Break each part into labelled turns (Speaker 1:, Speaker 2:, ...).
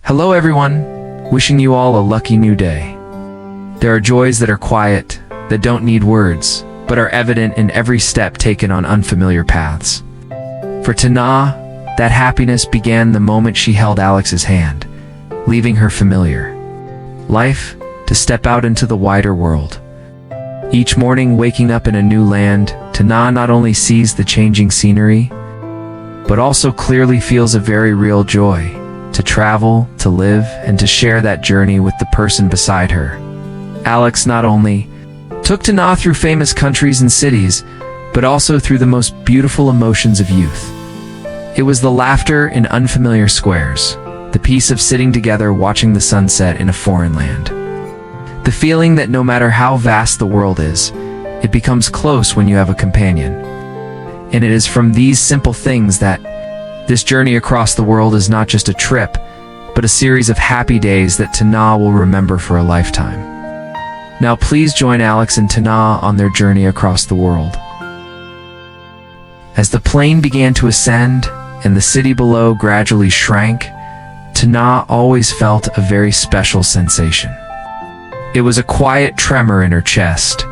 Speaker 1: Hello everyone, wishing you all a lucky new day. There are joys that are quiet, that don't need words, but are evident in every step taken on unfamiliar paths. For nhat, that happiness began the moment she held Alex's hand, leaving her familiar life to step out into the wider world. Each morning waking up in a new land, nhat not only sees the changing scenery, but also clearly feels a very real joy to travel, to live, and to share that journey with the person beside her. Alex not only took nhat through famous countries and cities, but also through the most beautiful emotions of youth. It was the laughter in unfamiliar squares, the peace of sitting together watching the sunset in a foreign land. The feeling that no matter how vast the world is, it becomes close when you have a companion. And it is from these simple things that this journey across the world is not just a trip, but a series of happy days that nhat will remember for a lifetime. Now please join Alex and nhat on their journey across the world. As the plane began to ascend and the city below gradually shrank, nhat always felt a very special sensation. It was a quiet tremor in her chest,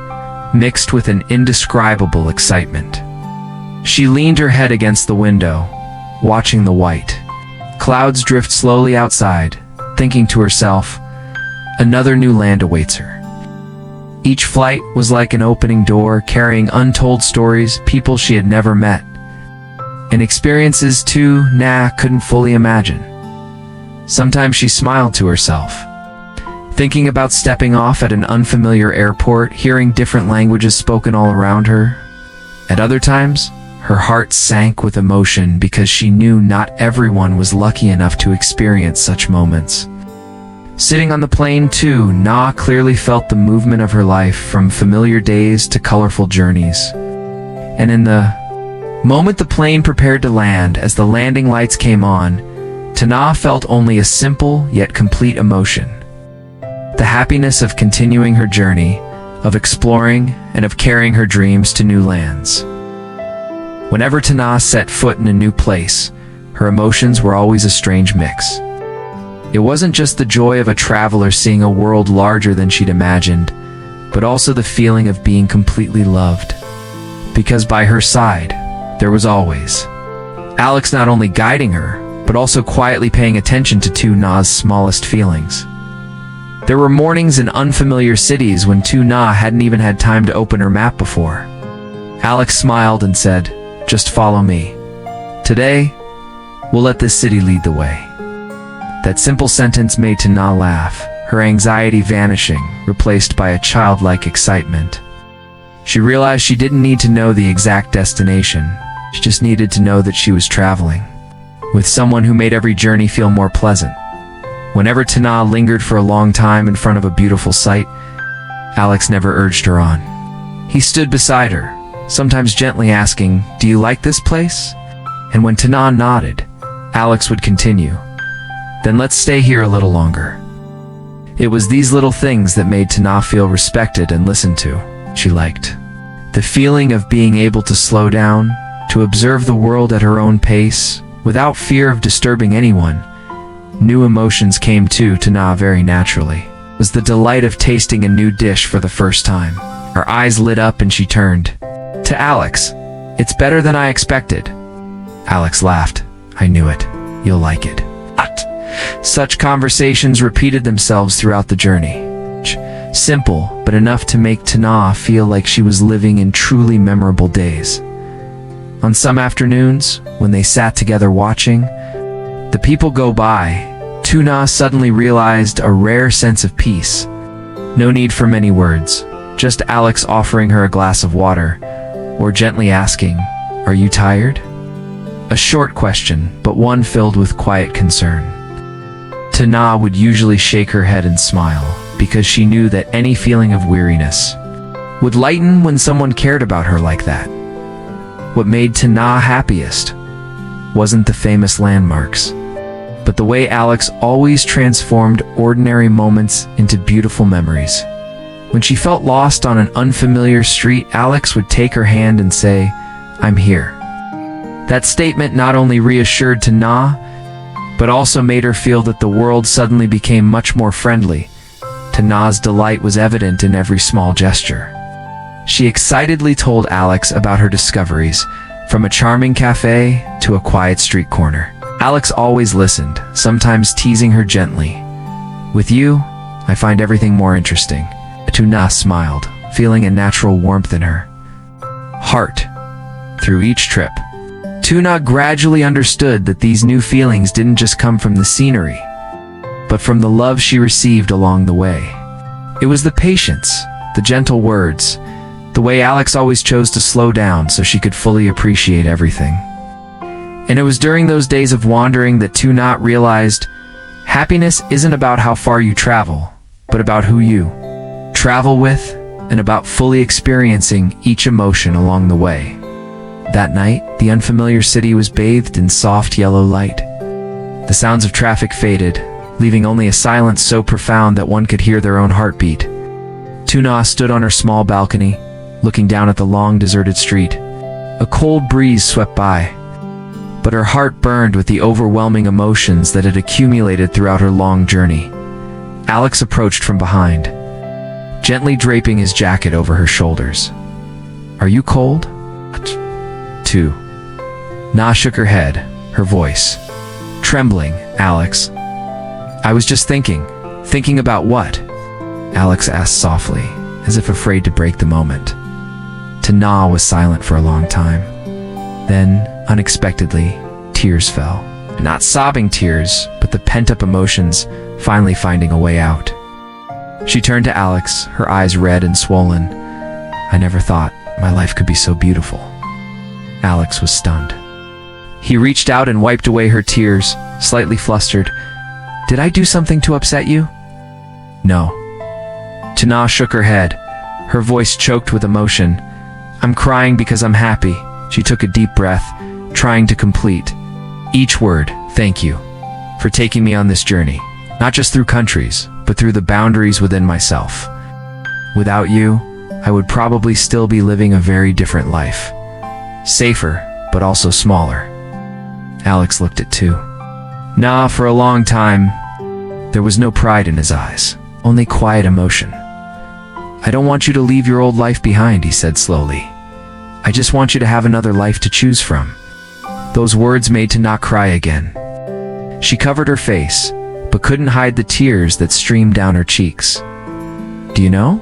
Speaker 1: mixed with an indescribable excitement. She leaned her head against the window, watching the white clouds drift slowly outside, thinking to herself, another new land awaits her. Each flight was like an opening door, carrying untold stories, people she had never met, and experiences too nhat couldn't fully imagine. Sometimes she smiled to herself, thinking about stepping off at an unfamiliar airport, hearing different languages spoken all around her. At other times, her heart sank with emotion because she knew not everyone was lucky enough to experience such moments. Sitting on the plane too, nhat clearly felt the movement of her life, from familiar days to colorful journeys. And in the moment the plane prepared to land, as the landing lights came on, nhat felt only a simple yet complete emotion. The happiness of continuing her journey, of exploring, and of carrying her dreams to new lands. Whenever nhat set foot in a new place, her emotions were always a strange mix. It wasn't just the joy of a traveler seeing a world larger than she'd imagined, but also the feeling of being completely loved. Because by her side, there was always Alex, not only guiding her, but also quietly paying attention to nhat's smallest feelings. There were mornings in unfamiliar cities when nhat hadn't even had time to open her map before. Alex smiled and said, "Just follow me. Today, we'll let this city lead the way." That simple sentence made nhat laugh, her anxiety vanishing, replaced by a childlike excitement. She realized she didn't need to know the exact destination, she just needed to know that she was traveling with someone who made every journey feel more pleasant. Whenever nhat lingered for a long time in front of a beautiful sight, Alex never urged her on. He stood beside her, sometimes gently asking, "Do you like this place?" And when nhat nodded, Alex would continue, "Then let's stay here a little longer." It was these little things that made nhat feel respected and listened to. She liked the feeling of being able to slow down, to observe the world at her own pace, without fear of disturbing anyone. New emotions came to nhat very naturally. It was the delight of tasting a new dish for the first time. Her eyes lit up and she turned to Alex. "It's better than I expected." Alex laughed. "I knew it. You'll like it." Such conversations repeated themselves throughout the journey. Simple, but enough to make nhat feel like she was living in truly memorable days. On some afternoons, when they sat together watching the people go by, nhat suddenly realized a rare sense of peace. No need for many words, just Alex offering her a glass of water, or gently asking, "Are you tired?" A short question, but one filled with quiet concern. Nhat would usually shake her head and smile, because she knew that any feeling of weariness would lighten when someone cared about her like that. What made nhat happiest wasn't the famous landmarks, but the way Alex always transformed ordinary moments into beautiful memories. When she felt lost on an unfamiliar street, Alex would take her hand and say, "I'm here." That statement not only reassured nhat, but also made her feel that the world suddenly became much more friendly. Nhat's delight was evident in every small gesture. She excitedly told Alex about her discoveries, from a charming cafe to a quiet street corner. Alex always listened, sometimes teasing her gently. "With you, I find everything more interesting." Nhat smiled, feeling a natural warmth in her heart. Through each trip, Nhat gradually understood that these new feelings didn't just come from the scenery, but from the love she received along the way. It was the patience, the gentle words, the way Alex always chose to slow down so she could fully appreciate everything. And it was during those days of wandering that Nhat realized happiness isn't about how far you travel, but about who you travel with, and about fully experiencing each emotion along the way. That night, the unfamiliar city was bathed in soft yellow light. The sounds of traffic faded, leaving only a silence so profound that one could hear their own heartbeat. Nhat stood on her small balcony, looking down at the long deserted street. A cold breeze swept by, but her heart burned with the overwhelming emotions that had accumulated throughout her long journey. Alex approached from behind, gently draping his jacket over her shoulders. "Are you cold?" Nhat shook her head, her voice trembling. "Alex, I was just thinking about what?" Alex asked softly, as if afraid to break the moment. Nhat was silent for a long time. Then, unexpectedly, tears fell. Not sobbing tears, but the pent-up emotions finally finding a way out. She turned to Alex, her eyes red and swollen. "I never thought my life could be so beautiful." Alex was stunned. He reached out and wiped away her tears, slightly flustered. "Did I do something to upset you?" "No." Nhat shook her head, her voice choked with emotion. "I'm crying because I'm happy." She took a deep breath, trying to complete each word. "Thank you for taking me on this journey, not just through countries, but through the boundaries within myself. Without you, I would probably still be living a very different life. Safer, but also smaller." Alex looked at Nhat for a long time. There was no pride in his eyes, only quiet emotion. "I don't want you to leave your old life behind," he said slowly. "I just want you to have another life to choose from." Those words made Nhat cry again. She covered her face, but couldn't hide the tears that streamed down her cheeks. "Do you know?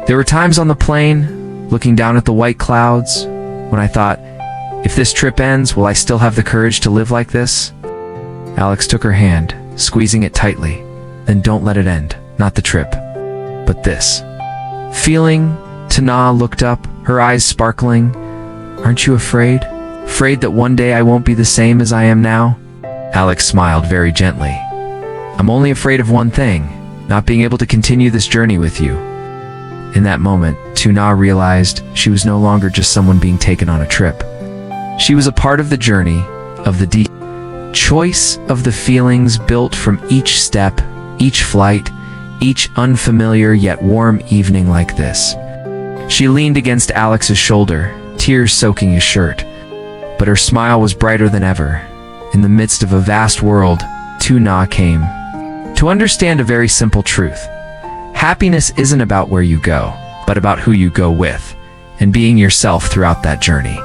Speaker 1: There were times on the plane, looking down at the white clouds, when I thought, if this trip ends, will I still have the courage to live like this?" Alex took her hand, squeezing it tightly. "Then don't let it end, not the trip, but this feeling." Nhat looked up, her eyes sparkling. "Aren't you afraid? Afraid that one day I won't be the same as I am now?" Alex smiled very gently. "I'm only afraid of one thing, not being able to continue this journey with you." In that moment, Nhat realized she was no longer just someone being taken on a trip. She was a part of the journey, of the deep choice of the feelings built from each step, each flight, each unfamiliar yet warm evening like this. She leaned against Alex's shoulder, tears soaking his shirt. But her smile was brighter than ever. In the midst of a vast world, Nhat came to understand a very simple truth. Happiness isn't about where you go, but about who you go with, and being yourself throughout that journey.